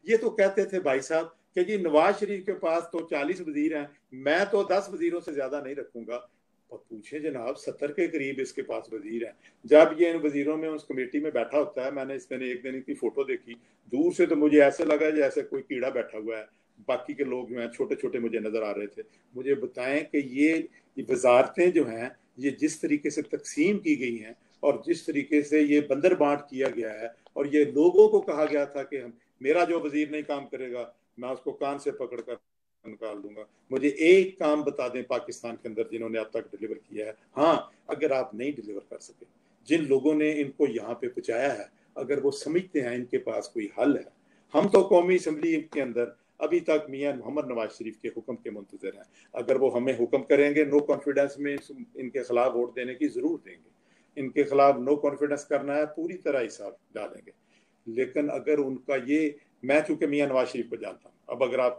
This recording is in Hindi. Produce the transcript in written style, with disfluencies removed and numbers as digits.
ये तो कहते थे भाई साहब कि जी नवाज शरीफ के पास तो 40 वजीर हैं, मैं तो 10 वजीरों से ज्यादा नहीं रखूंगा। और पूछे जनाब, 70 के करीब इसके पास वजीर हैं। जब ये इन वजीरों में उस कमेटी में बैठा होता है, मैंने एक दिन की फोटो देखी, दूर से तो मुझे ऐसे लगा जैसे कोई कीड़ा बैठा हुआ है, बाकी के लोग जो हैं छोटे छोटे मुझे नजर आ रहे थे। मुझे बताएं कि ये वजारतें जो हैं, ये जिस तरीके से तकसीम की गई हैं और जिस तरीके से ये बंदर बांट किया गया है, और ये लोगों को कहा गया था कि हम, मेरा जो वजीर नहीं काम करेगा मैं उसको कान से पकड़ कर निकाल दूंगा। मुझे एक काम बता दें पाकिस्तान के अंदर जिन्होंने अब तक डिलीवर किया है। हाँ, अगर आप नहीं डिलीवर कर सके, जिन लोगों ने इनको यहाँ पे पहुंचाया है, अगर वो समझते हैं इनके पास कोई हल है। हम तो कौमी असम्बली के अंदर अभी तक मियां मोहम्मद नवाज शरीफ के हुक्म के मुंतजर हैं। अगर वो हमें हुक्म करेंगे नो कॉन्फिडेंस में इनके खिलाफ वोट देने की, जरूर देंगे। इनके खिलाफ नो कॉन्फिडेंस करना है, पूरी तरह हिसाब डालेंगे। लेकिन अगर उनका ये, मैं चूंकि मियां नवाज शरीफ को जानता हूं, अब अगर आप